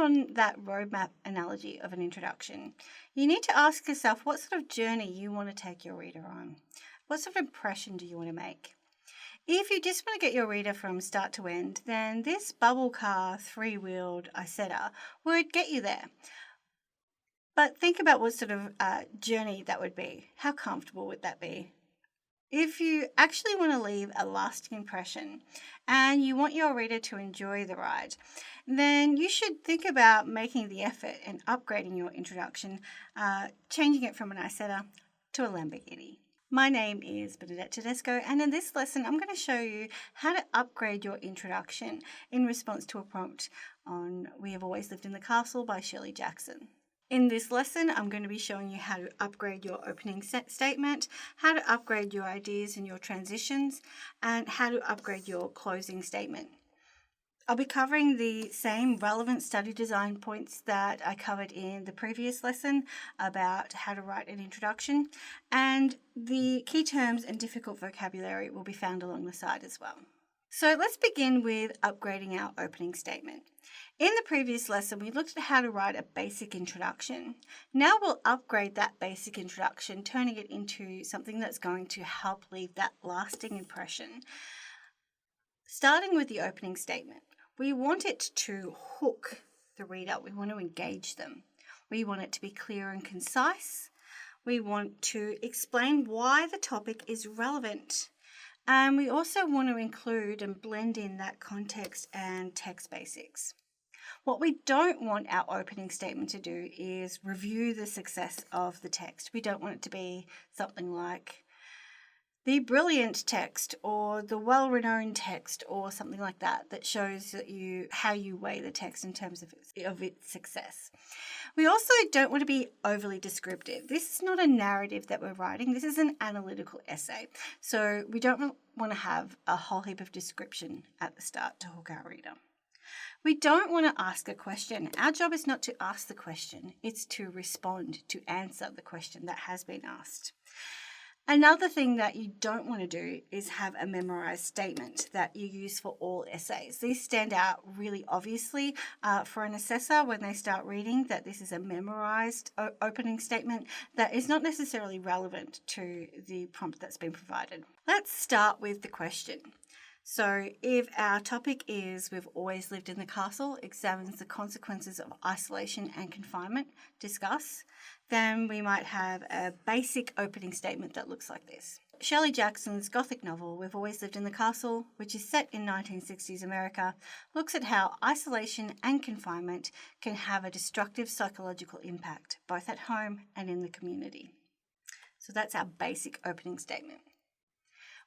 on that roadmap analogy of an introduction, you need to ask yourself what sort of journey you want to take your reader on. What sort of impression do you want to make? If you just want to get your reader from start to end, then this bubble car, three-wheeled Isetta would get you there. But think about what sort of journey that would be. How comfortable would that be? If you actually want to leave a lasting impression and you want your reader to enjoy the ride, then you should think about making the effort and upgrading your introduction, changing it from an Isetta to a Lamborghini. My name is Bernadette Tedesco, and in this lesson I'm going to show you how to upgrade your introduction in response to a prompt on We Have Always Lived in the Castle by Shirley Jackson. In this lesson, I'm going to be showing you how to upgrade your opening statement, how to upgrade your ideas and your transitions, and how to upgrade your closing statement. I'll be covering the same relevant study design points that I covered in the previous lesson about how to write an introduction, and the key terms and difficult vocabulary will be found along the side as well. So let's begin with upgrading our opening statement. In the previous lesson, we looked at how to write a basic introduction. Now we'll upgrade that basic introduction, turning it into something that's going to help leave that lasting impression. Starting with the opening statement, we want it to hook the reader. We want to engage them. We want it to be clear and concise. We want to explain why the topic is relevant. And we also want to include and blend in that context and text basics. What we don't want our opening statement to do is review the success of the text. We don't want it to be something like the brilliant text or the well-renowned text or something like that that shows that how you weigh the text in terms of its success. We also don't want to be overly descriptive. This is not a narrative that we're writing. This is an analytical essay. So we don't want to have a whole heap of description at the start to hook our reader. We don't want to ask a question. Our job is not to ask the question. It's to respond, to answer the question that has been asked. Another thing that you don't want to do is have a memorized statement that you use for all essays. These stand out really obviously for an assessor when they start reading that this is a memorized opening statement that is not necessarily relevant to the prompt that's been provided. Let's start with the question. So if our topic is We've Always Lived in the Castle, examines the consequences of isolation and confinement, discuss, then we might have a basic opening statement that looks like this. Shirley Jackson's Gothic novel, We've Always Lived in the Castle, which is set in 1960s America, looks at how isolation and confinement can have a destructive psychological impact, both at home and in the community. So that's our basic opening statement.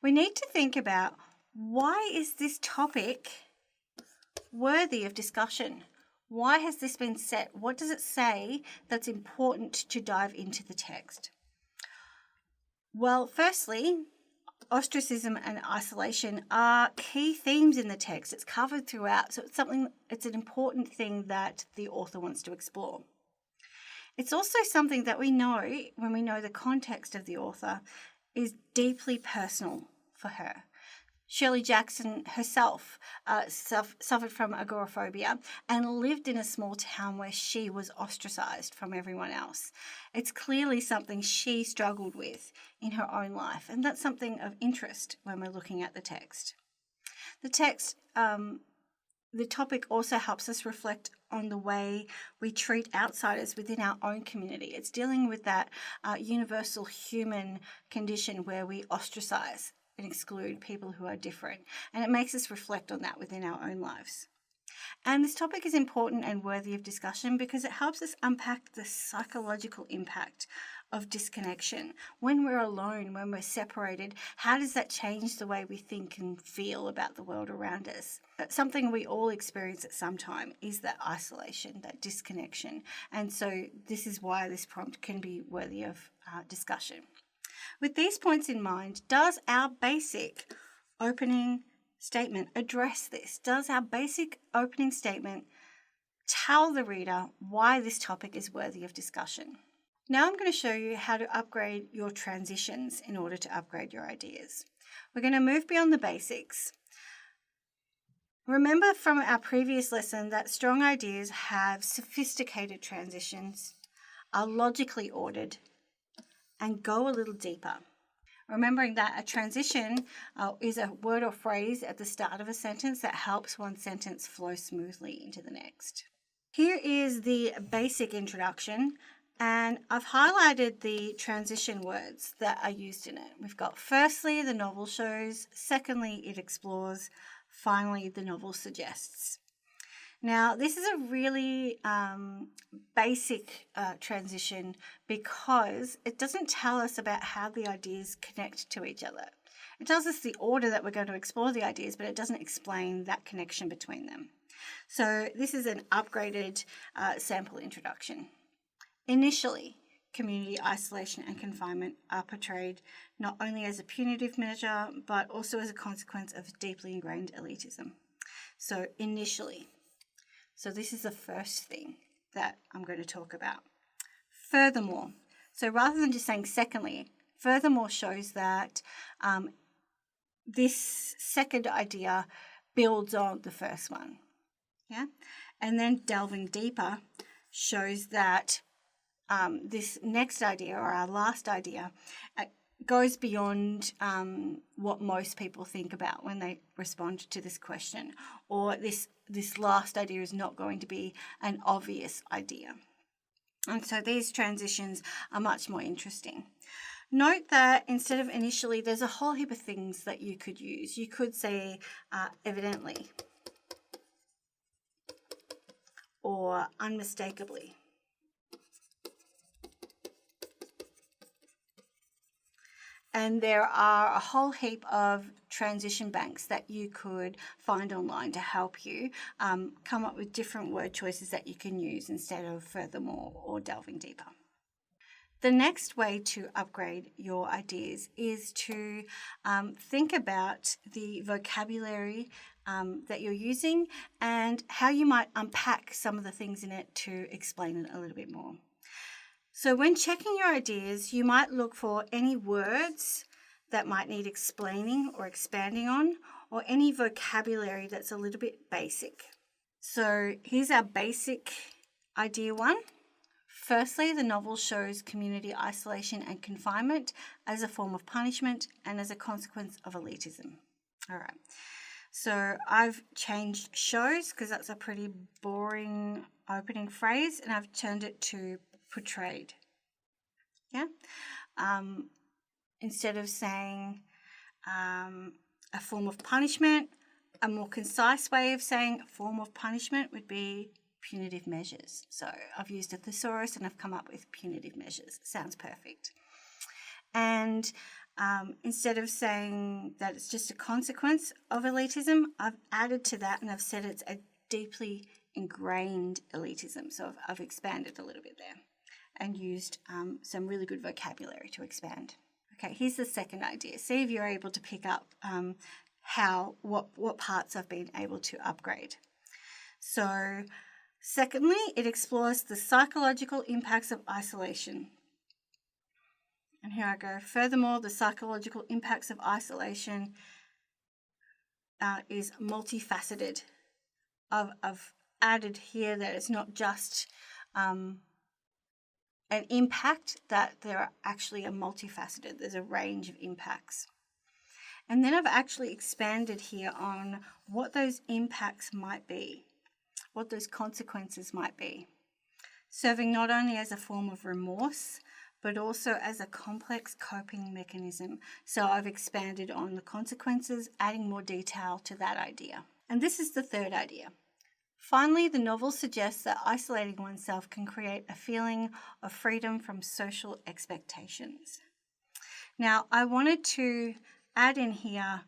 We need to think about why is this topic worthy of discussion? Why has this been set? What does it say that's important to dive into the text? Well, firstly, ostracism and isolation are key themes in the text. It's covered throughout, so it's an important thing that the author wants to explore. It's also something that we know when we know the context of the author is deeply personal for her. Shirley Jackson herself suffered from agoraphobia and lived in a small town where she was ostracized from everyone else. It's clearly something she struggled with in her own life, and that's something of interest when we're looking at the text. The topic also helps us reflect on the way we treat outsiders within our own community. It's dealing with that universal human condition where we ostracize and exclude people who are different. And it makes us reflect on that within our own lives. And this topic is important and worthy of discussion because it helps us unpack the psychological impact of disconnection. When we're alone, when we're separated, how does that change the way we think and feel about the world around us? Something we all experience at some time is that isolation, that disconnection. And so this is why this prompt can be worthy of discussion. With these points in mind, does our basic opening statement address this? Does our basic opening statement tell the reader why this topic is worthy of discussion? Now I'm going to show you how to upgrade your transitions in order to upgrade your ideas. We're going to move beyond the basics. Remember from our previous lesson that strong ideas have sophisticated transitions, are logically ordered, and go a little deeper. Remembering that a transition is a word or phrase at the start of a sentence that helps one sentence flow smoothly into the next. Here is the basic introduction, and I've highlighted the transition words that are used in it. We've got firstly, the novel shows, secondly, it explores, finally, the novel suggests. Now, this is a really basic transition because it doesn't tell us about how the ideas connect to each other. It tells us the order that we're going to explore the ideas, but it doesn't explain that connection between them. So this is an upgraded sample introduction. Initially, community isolation and confinement are portrayed not only as a punitive measure, but also as a consequence of deeply ingrained elitism. So initially. So this is the first thing that I'm going to talk about. Furthermore, so rather than just saying secondly, furthermore shows that this second idea builds on the first one. Yeah, and then delving deeper shows that this next idea, or our last idea, goes beyond what most people think about when they respond to this question, or this last idea is not going to be an obvious idea. And so these transitions are much more interesting. Note that instead of initially, there's a whole heap of things that you could use. You could say evidently, or unmistakably. And there are a whole heap of transition banks that you could find online to help you come up with different word choices that you can use instead of furthermore or delving deeper. The next way to upgrade your ideas is to think about the vocabulary that you're using and how you might unpack some of the things in it to explain it a little bit more. So when checking your ideas, you might look for any words that might need explaining or expanding on, or any vocabulary that's a little bit basic. So here's our basic idea one. Firstly, the novel shows community isolation and confinement as a form of punishment and as a consequence of elitism. All right. So I've changed shows because that's a pretty boring opening phrase, and I've turned it to portrayed. Yeah. Instead of saying a form of punishment, a more concise way of saying a form of punishment would be punitive measures. So I've used a thesaurus and I've come up with punitive measures. Sounds perfect. And instead of saying that it's just a consequence of elitism, I've added to that and I've said it's a deeply ingrained elitism. So I've expanded a little bit there and used some really good vocabulary to expand. Okay, here's the second idea. See if you're able to pick up what parts I've been able to upgrade. So, secondly, it explores the psychological impacts of isolation. And here I go. Furthermore, the psychological impacts of isolation is multifaceted. I've added here that it's not just an impact, that there are actually a multifaceted, there's a range of impacts. And then I've actually expanded here on what those impacts might be, what those consequences might be, serving not only as a form of remorse, but also as a complex coping mechanism. So I've expanded on the consequences, adding more detail to that idea. And this is the third idea. Finally, the novel suggests that isolating oneself can create a feeling of freedom from social expectations. Now, I wanted to add in here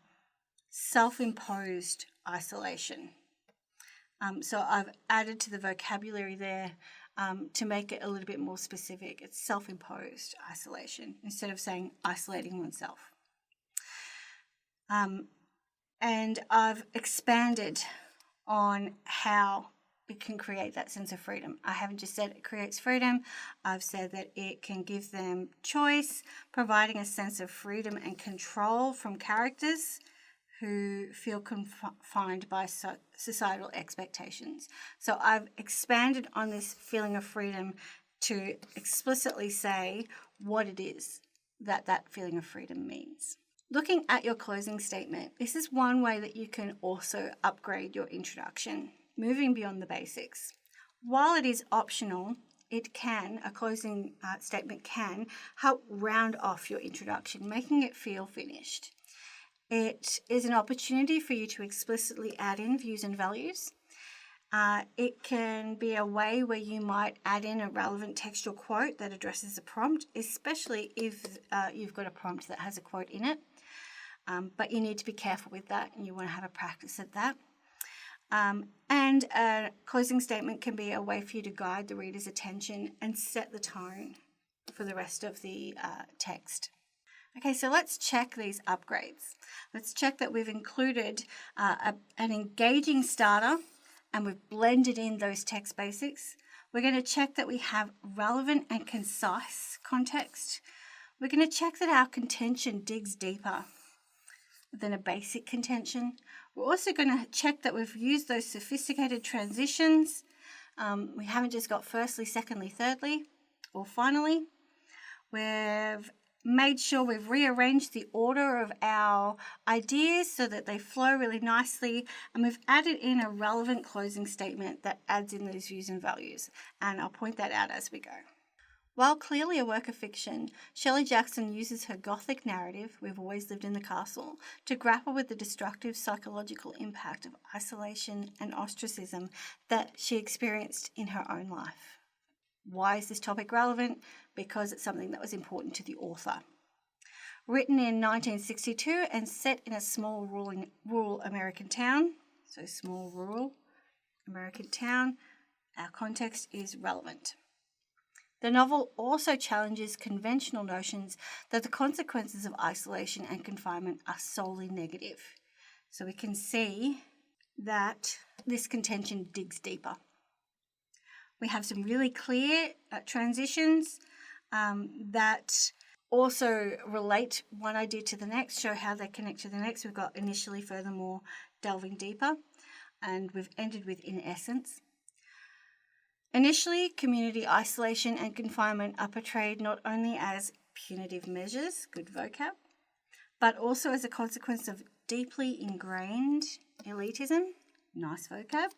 self-imposed isolation. So I've added to the vocabulary there to make it a little bit more specific. It's self-imposed isolation instead of saying isolating oneself. And I've expanded on how it can create that sense of freedom. I haven't just said it creates freedom. I've said that it can give them choice, providing a sense of freedom and control from characters who feel confined by societal expectations. So I've expanded on this feeling of freedom to explicitly say what it is that feeling of freedom means. Looking at your closing statement, this is one way that you can also upgrade your introduction, moving beyond the basics. While it is optional, a closing statement can help round off your introduction, making it feel finished. It is an opportunity for you to explicitly add in views and values. It can be a way where you might add in a relevant textual quote that addresses a prompt, especially if you've got a prompt that has a quote in it. But you need to be careful with that, and you want to have a practice at that. And a closing statement can be a way for you to guide the reader's attention and set the tone for the rest of the text. Okay, so let's check these upgrades. Let's check that we've included an engaging starter and we've blended in those text basics. We're going to check that we have relevant and concise context. We're going to check that our contention digs deeper than a basic contention. We're also going to check that we've used those sophisticated transitions. We haven't just got firstly, secondly, thirdly, or finally. We've made sure we've rearranged the order of our ideas so that they flow really nicely, and we've added in a relevant closing statement that adds in those views and values, and I'll point that out as we go. While clearly a work of fiction, Shelley Jackson uses her Gothic narrative, We've Always Lived in the Castle, to grapple with the destructive psychological impact of isolation and ostracism that she experienced in her own life. Why is this topic relevant? Because it's something that was important to the author. Written in 1962 and set in a small rural American town, so small rural American town, our context is relevant. The novel also challenges conventional notions that the consequences of isolation and confinement are solely negative. So we can see that this contention digs deeper. We have some really clear transitions that also relate one idea to the next, show how they connect to the next. We've got initially, furthermore, delving deeper, and we've ended with in essence. Initially, community isolation and confinement are portrayed not only as punitive measures, good vocab, but also as a consequence of deeply ingrained elitism, nice vocab,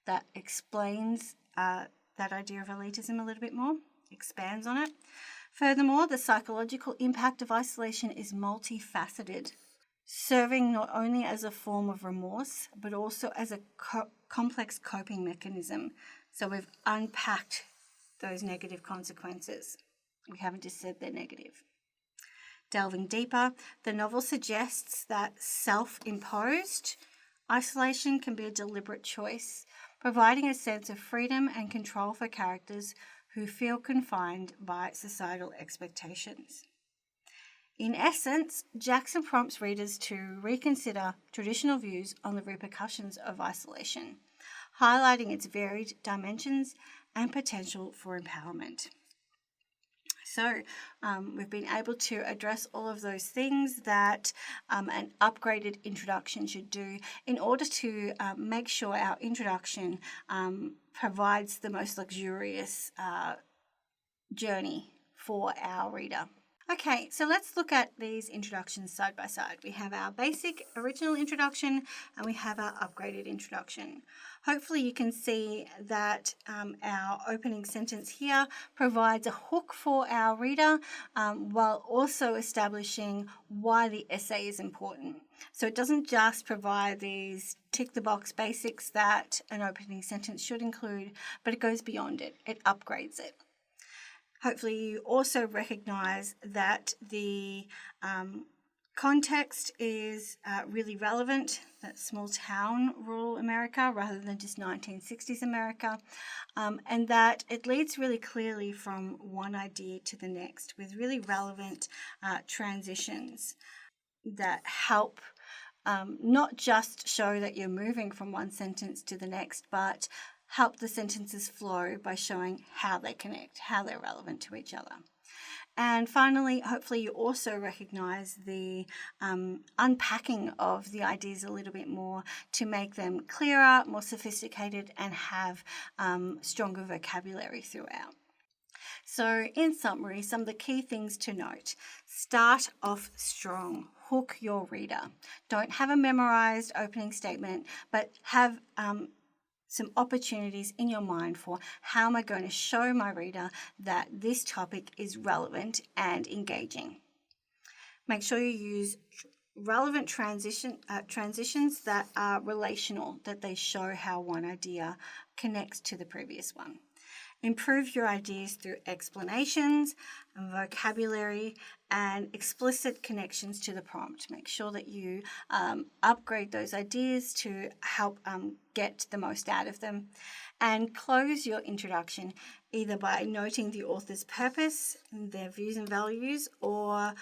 that explains that idea of elitism a little bit more, expands on it. Furthermore, the psychological impact of isolation is multifaceted, serving not only as a form of remorse, but also as a complex coping mechanism. So we've unpacked those negative consequences. We haven't just said they're negative. Delving deeper, the novel suggests that self-imposed isolation can be a deliberate choice, providing a sense of freedom and control for characters who feel confined by societal expectations. In essence, Jackson prompts readers to reconsider traditional views on the repercussions of isolation, highlighting its varied dimensions and potential for empowerment. So we've been able to address all of those things that an upgraded introduction should do in order to make sure our introduction provides the most luxurious journey for our reader. Okay, so let's look at these introductions side by side. We have our basic original introduction and we have our upgraded introduction. Hopefully you can see that our opening sentence here provides a hook for our reader while also establishing why the essay is important. So it doesn't just provide these tick-the-box basics that an opening sentence should include, but it goes beyond it. It upgrades it. Hopefully you also recognize that the context is really relevant, that small town rural America rather than just 1960s America, and that it leads really clearly from one idea to the next with really relevant transitions that help not just show that you're moving from one sentence to the next, but help the sentences flow by showing how they connect, how they're relevant to each other. And finally, hopefully you also recognize the unpacking of the ideas a little bit more to make them clearer, more sophisticated, and have stronger vocabulary throughout. So in summary, some of the key things to note: start off strong, hook your reader. Don't have a memorized opening statement, but have some opportunities in your mind for how am I going to show my reader that this topic is relevant and engaging. Make sure you use relevant transitions that are relational, that they show how one idea connects to the previous one. Improve your ideas through explanations, vocabulary, and explicit connections to the prompt. Make sure that you upgrade those ideas to help get the most out of them. And close your introduction either by noting the author's purpose, their views and values, or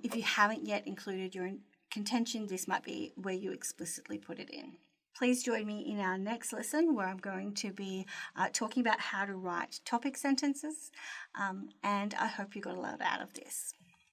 if you haven't yet included your contention, this might be where you explicitly put it in. Please join me in our next lesson where I'm going to be talking about how to write topic sentences, and I hope you got a lot out of this.